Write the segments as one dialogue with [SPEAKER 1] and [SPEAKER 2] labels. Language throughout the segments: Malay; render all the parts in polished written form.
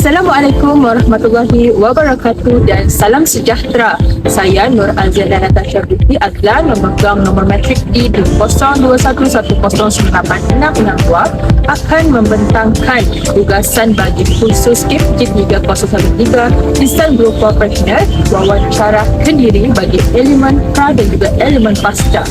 [SPEAKER 1] Assalamualaikum warahmatullahi wabarakatuh dan salam sejahtera. Saya Nur Aziana Natasha Binti Adlan memegang nombor matrik di 0211098662 akan membentangkan tugasan bagi khusus KIP 3013 Instant Group Professional wawancara kendiri bagi elemen pra dan juga elemen pasca.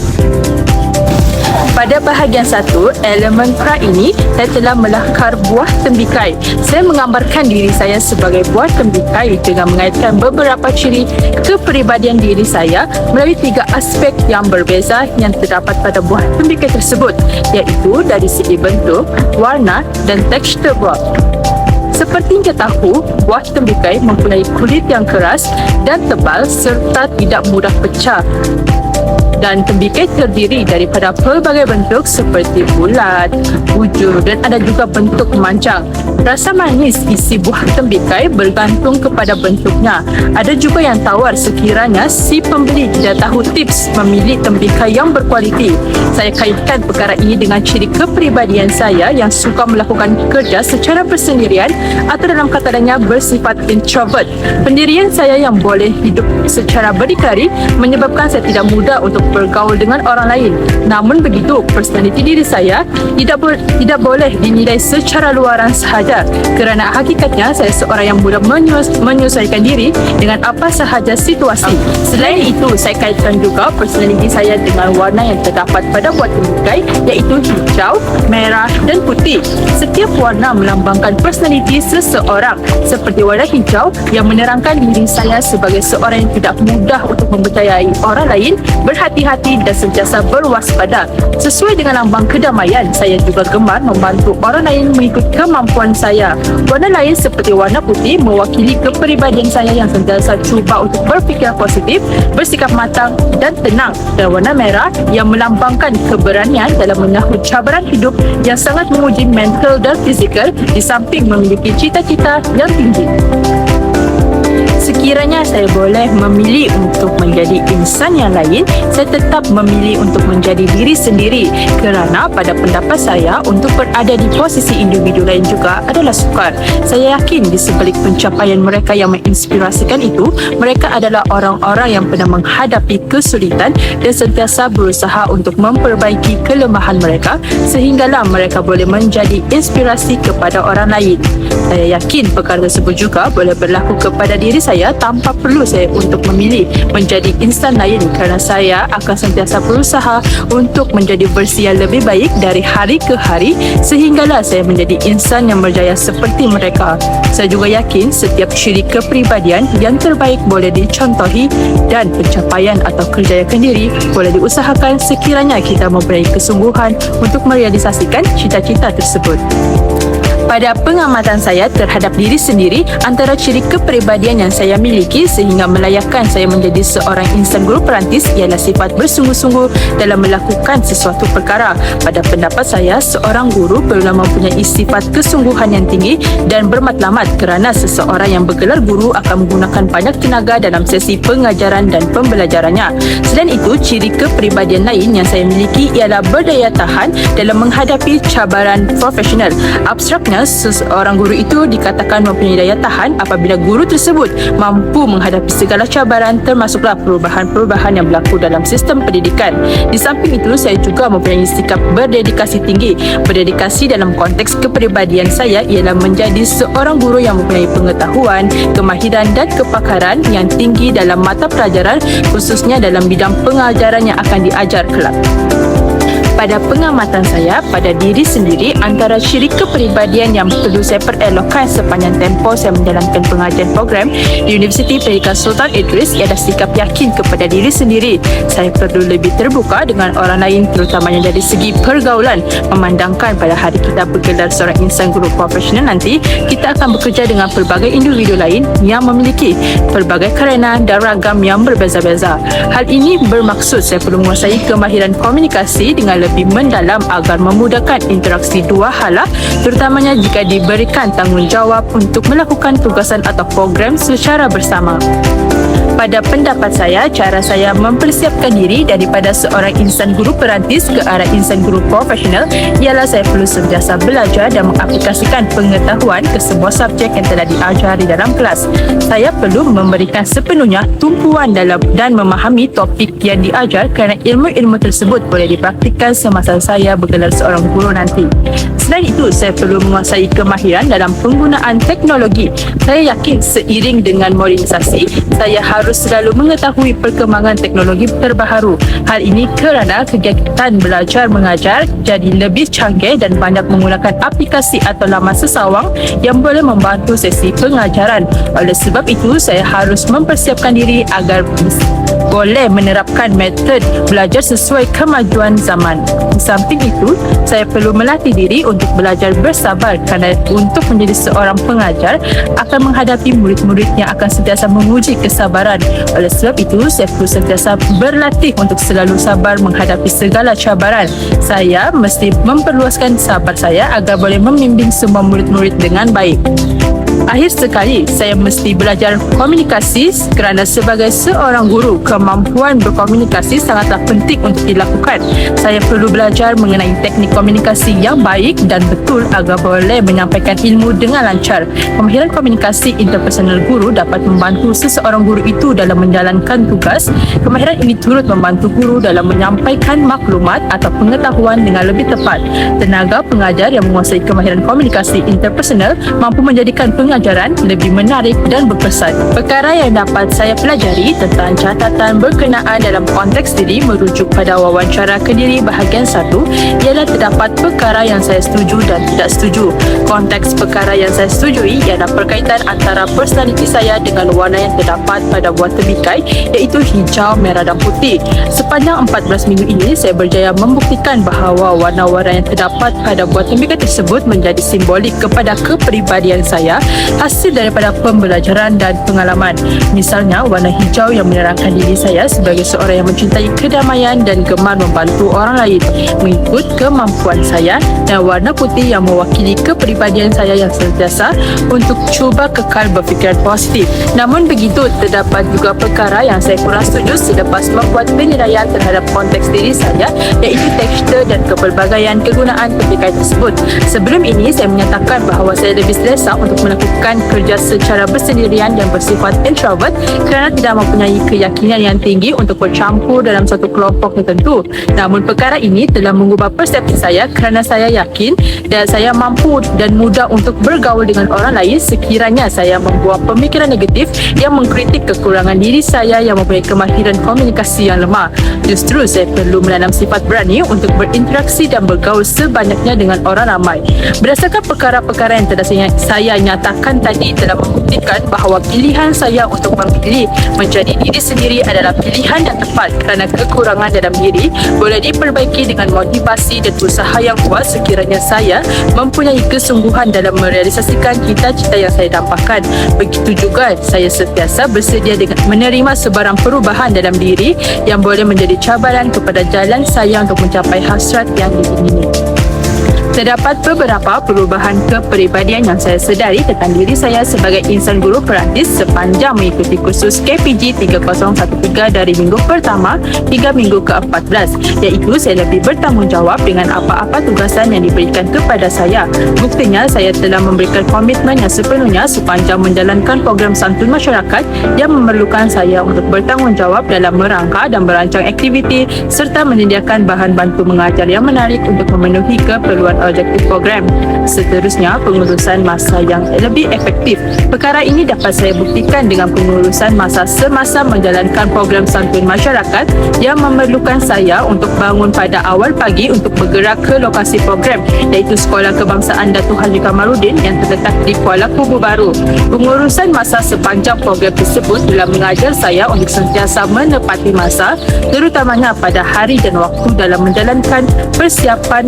[SPEAKER 1] Pada bahagian 1, elemen pra ini, saya telah melakar buah tembikai. Saya menggambarkan diri saya sebagai buah tembikai dengan mengaitkan beberapa ciri kepribadian diri saya melalui 3 aspek yang berbeza yang terdapat pada buah tembikai tersebut, iaitu dari segi bentuk, warna dan tekstur buah. Seperti kita tahu, buah tembikai mempunyai kulit yang keras dan tebal serta tidak mudah pecah. Dan tembikai terdiri daripada pelbagai bentuk seperti bulat, bujur dan ada juga bentuk memanjang. Rasa manis isi buah tembikai bergantung kepada bentuknya. Ada juga yang tawar sekiranya si pembeli tidak tahu tips memilih tembikai yang berkualiti. Saya kaitkan perkara ini dengan ciri kepribadian saya yang suka melakukan kerja secara bersendirian atau dalam kata lainnya bersifat introvert. Pendirian saya yang boleh hidup secara berdikari menyebabkan saya tidak mudah untuk bergaul dengan orang lain. Namun begitu, personaliti diri saya tidak boleh dinilai secara luaran sahaja, kerana hakikatnya saya seorang yang mudah menyesuaikan diri dengan apa sahaja situasi. Selain itu, saya kaitkan juga personaliti saya dengan warna yang terdapat pada buah tembikai, iaitu hijau, merah dan putih. Setiap warna melambangkan personaliti seseorang. Seperti warna hijau yang menerangkan diri saya sebagai seorang yang tidak mudah untuk mempercayai orang lain, berhati-hati dan sentiasa berwaspada. Sesuai dengan lambang kedamaian, saya juga gemar membantu orang lain mengikut kemampuan saya. Warna lain seperti warna putih mewakili kepribadian saya yang sentiasa cuba untuk berfikir positif, bersikap matang dan tenang. Dan warna merah yang melambangkan keberanian dalam menyahut cabaran hidup yang sangat menguji mental dan fizikal di samping memiliki cita-cita yang tinggi. Sekiranya saya boleh memilih untuk menjadi insan yang lain, saya tetap memilih untuk menjadi diri sendiri, kerana pada pendapat saya untuk berada di posisi individu lain juga adalah sukar. Saya yakin di sebalik pencapaian mereka yang menginspirasikan itu, mereka adalah orang-orang yang pernah menghadapi kesulitan dan sentiasa berusaha untuk memperbaiki kelemahan mereka sehinggalah mereka boleh menjadi inspirasi kepada orang lain. Saya yakin perkara tersebut juga boleh berlaku kepada diri saya tanpa perlu saya untuk memilih menjadi insan lain, kerana saya akan sentiasa berusaha untuk menjadi versi yang lebih baik dari hari ke hari sehinggalah saya menjadi insan yang berjaya seperti mereka. Saya juga yakin setiap ciri kepribadian yang terbaik boleh dicontohi dan pencapaian atau kerjaya kendiri boleh diusahakan sekiranya kita mempunyai kesungguhan untuk merealisasikan cita-cita tersebut. Pada pengamatan saya terhadap diri sendiri, antara ciri kepribadian yang saya miliki sehingga melayakkan saya menjadi seorang insan guru perantis ialah sifat bersungguh-sungguh dalam melakukan sesuatu perkara. Pada pendapat saya, seorang guru perlu mempunyai sifat kesungguhan yang tinggi dan bermatlamat, kerana seseorang yang bergelar guru akan menggunakan banyak tenaga dalam sesi pengajaran dan pembelajarannya. Selain itu, ciri kepribadian lain yang saya miliki ialah berdaya tahan dalam menghadapi cabaran profesional. Abstraknya, seseorang guru itu dikatakan mempunyai daya tahan apabila guru tersebut mampu menghadapi segala cabaran, termasuklah perubahan-perubahan yang berlaku dalam sistem pendidikan. Di samping itu, saya juga mempunyai sikap berdedikasi tinggi. Berdedikasi dalam konteks kepribadian saya ialah menjadi seorang guru yang mempunyai pengetahuan, kemahiran dan kepakaran yang tinggi dalam mata pelajaran, khususnya dalam bidang pengajaran yang akan diajar kelak. Pada pengamatan saya, pada diri sendiri, antara ciri kepribadian yang perlu saya perelokkan sepanjang tempoh saya menjalankan pengajian program di Universiti Pendidikan Sultan Idris ialah sikap yakin kepada diri sendiri. Saya perlu lebih terbuka dengan orang lain, terutamanya dari segi pergaulan. Memandangkan pada hari kita bergelar seorang insan guru profesional nanti, kita akan bekerja dengan pelbagai individu lain yang memiliki pelbagai kerana dan ragam yang berbeza-beza. Hal ini bermaksud saya perlu menguasai kemahiran komunikasi dengan lebih mendalam agar memudahkan interaksi dua hala, terutamanya jika diberikan tanggungjawab untuk melakukan tugasan atau program secara bersama. Pada pendapat saya, cara saya mempersiapkan diri daripada seorang insan guru perantis ke arah insan guru profesional ialah saya perlu sentiasa belajar dan mengaplikasikan pengetahuan ke semua subjek yang telah diajar di dalam kelas. Saya perlu memberikan sepenuhnya tumpuan dalam dan memahami topik yang diajar kerana ilmu-ilmu tersebut boleh dipraktikkan semasa saya bergelar seorang guru nanti. Selain itu, saya perlu menguasai kemahiran dalam penggunaan teknologi. Saya yakin seiring dengan modernisasi, saya harus selalu mengetahui perkembangan teknologi terbaru. Hal ini kerana kegiatan belajar mengajar jadi lebih canggih dan banyak menggunakan aplikasi atau laman sesawang yang boleh membantu sesi pengajaran. Oleh sebab itu, saya harus mempersiapkan diri agar boleh menerapkan metod belajar sesuai kemajuan zaman. Di samping itu, saya perlu melatih diri untuk belajar bersabar kerana untuk menjadi seorang pengajar akan menghadapi murid-murid yang akan sentiasa menguji kesabaran. Oleh sebab itu, saya perlu sentiasa berlatih untuk selalu sabar menghadapi segala cabaran. Saya mesti memperluaskan sabar saya agar boleh membimbing semua murid-murid dengan baik. Akhir sekali, saya mesti belajar komunikasi kerana sebagai seorang guru, kemampuan berkomunikasi sangatlah penting untuk dilakukan. Saya perlu belajar mengenai teknik komunikasi yang baik dan betul agar boleh menyampaikan ilmu dengan lancar. Kemahiran komunikasi interpersonal guru dapat membantu seseorang guru itu dalam menjalankan tugas. Kemahiran ini turut membantu guru dalam menyampaikan maklumat atau pengetahuan dengan lebih tepat. Tenaga pengajar yang menguasai kemahiran komunikasi interpersonal mampu menjadikan pengajaran lebih menarik dan berkesan. Perkara yang dapat saya pelajari tentang catatan berkenaan dalam konteks diri merujuk pada wawancara kediri bahagian 1 ialah terdapat perkara yang saya setuju dan tidak setuju. Konteks perkara yang saya setujui ialah perkaitan antara personaliti saya dengan warna yang terdapat pada buah temikai iaitu hijau, merah dan putih. Sepanjang 14 minggu ini saya berjaya membuktikan bahawa warna-warna yang terdapat pada buah temikai tersebut menjadi simbolik kepada kepribadian saya, hasil daripada pembelajaran dan pengalaman. Misalnya, warna hijau yang menerangkan diri saya sebagai seorang yang mencintai kedamaian dan gemar membantu orang lain mengikut kemampuan saya, dan warna putih yang mewakili kepribadian saya yang sentiasa untuk cuba kekal berfikiran positif. Namun begitu, terdapat juga perkara yang saya kurang setuju selepas membuat penilaian terhadap konteks diri saya iaitu tekstur dan kepelbagaian kegunaan temikai tersebut. Sebelum ini, saya menyatakan bahawa saya lebih selesa untuk melakukan kerja secara bersendirian yang bersifat introvert kerana tidak mempunyai keyakinan yang tinggi untuk bercampur dalam satu kelompok tertentu. Namun perkara ini telah mengubah persepsi saya kerana saya yakin dan saya mampu dan mudah untuk bergaul dengan orang lain sekiranya saya membuat pemikiran negatif yang mengkritik kekurangan diri saya yang mempunyai kemahiran komunikasi yang lemah. Justru saya perlu menanam sifat berani untuk berinteraksi dan bergaul sebanyaknya dengan orang ramai. Berdasarkan perkara-perkara yang telah saya nyatakan tadi telah membuktikan bahawa pilihan saya untuk memilih menjadi diri sendiri adalah pilihan yang tepat kerana kekurangan dalam diri boleh diperbaiki dengan motivasi dan usaha yang kuat sekiranya saya mempunyai kesungguhan dalam merealisasikan cita-cita yang saya dambakan. Begitu juga saya sentiasa bersedia dengan menerima sebarang perubahan dalam diri yang boleh menjadi cabaran kepada jalan saya untuk mencapai hasrat yang diingini. Terdapat beberapa perubahan kepribadian yang saya sedari tentang diri saya sebagai insan guru perantis sepanjang mengikuti kursus KPG 3013 dari minggu pertama hingga minggu ke-14, iaitu saya lebih bertanggungjawab dengan apa-apa tugasan yang diberikan kepada saya. Buktinya, saya telah memberikan komitmen yang sepenuhnya sepanjang menjalankan program santun masyarakat yang memerlukan saya untuk bertanggungjawab dalam merangka dan merancang aktiviti serta menyediakan bahan bantu mengajar yang menarik untuk memenuhi keperluan objektif program. Seterusnya, pengurusan masa yang lebih efektif. Perkara ini dapat saya buktikan dengan pengurusan masa semasa menjalankan program santun masyarakat yang memerlukan saya untuk bangun pada awal pagi untuk bergerak ke lokasi program, iaitu Sekolah Kebangsaan Datuk Haji Kamaluddin yang terletak di Kuala Kubu Baru. Pengurusan masa sepanjang program tersebut telah mengajar saya untuk sentiasa menepati masa, terutamanya pada hari dan waktu dalam menjalankan persiapan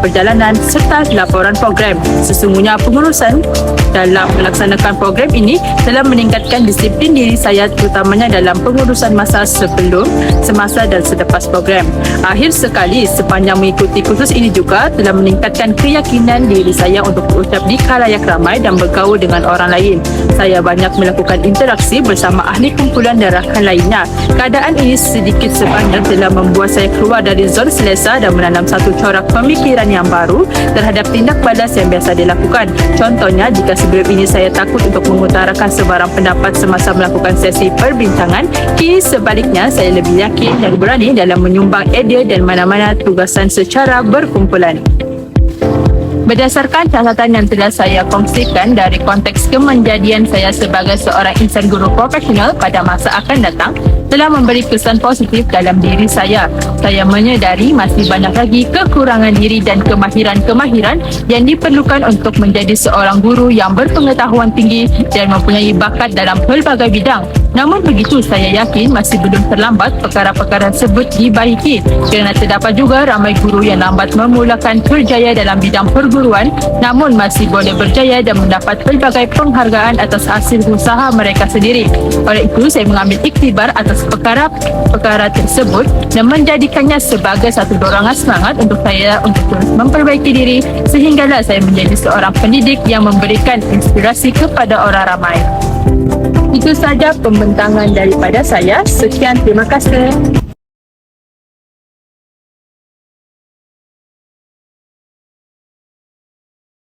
[SPEAKER 1] perjalanan serta laporan program. Sesungguhnya pengurusan dalam melaksanakan program ini telah meningkatkan disiplin diri saya, terutamanya dalam pengurusan masa sebelum, semasa dan selepas program. Akhir sekali, sepanjang mengikuti kursus ini juga telah meningkatkan keyakinan diri saya untuk berucap di khalayak ramai dan bergaul dengan orang lain. Saya banyak melakukan interaksi bersama ahli kumpulan darahan lainnya. Keadaan ini sedikit sebanyak telah membuat saya keluar dari zon selesa dan menanam satu corak pemikiran yang baru terhadap tindak balas yang biasa dilakukan. Contohnya, jika sebelum ini saya takut untuk mengutarakan sebarang pendapat semasa melakukan sesi perbincangan, kini sebaliknya saya lebih yakin dan berani dalam menyumbang idea dan mana-mana tugasan secara berkumpulan. Berdasarkan catatan yang telah saya kongsikan dari konteks kemenjadian saya sebagai seorang insan guru profesional pada masa akan datang, telah memberi kesan positif dalam diri saya. Saya menyedari masih banyak lagi kekurangan diri dan kemahiran-kemahiran yang diperlukan untuk menjadi seorang guru yang berpengetahuan tinggi dan mempunyai bakat dalam pelbagai bidang. Namun begitu, saya yakin masih belum terlambat perkara-perkara tersebut dibaiki, kerana terdapat juga ramai guru yang lambat memulakan berjaya dalam bidang perguruan, namun masih boleh berjaya dan mendapat pelbagai penghargaan atas hasil usaha mereka sendiri. Oleh itu, saya mengambil iktibar atas perkara-perkara tersebut dan menjadikannya sebagai satu dorongan semangat untuk saya untuk terus memperbaiki diri, sehinggalah saya menjadi seorang pendidik yang memberikan inspirasi kepada orang ramai. Itu saja pembentangan daripada saya. Sekian, terima kasih.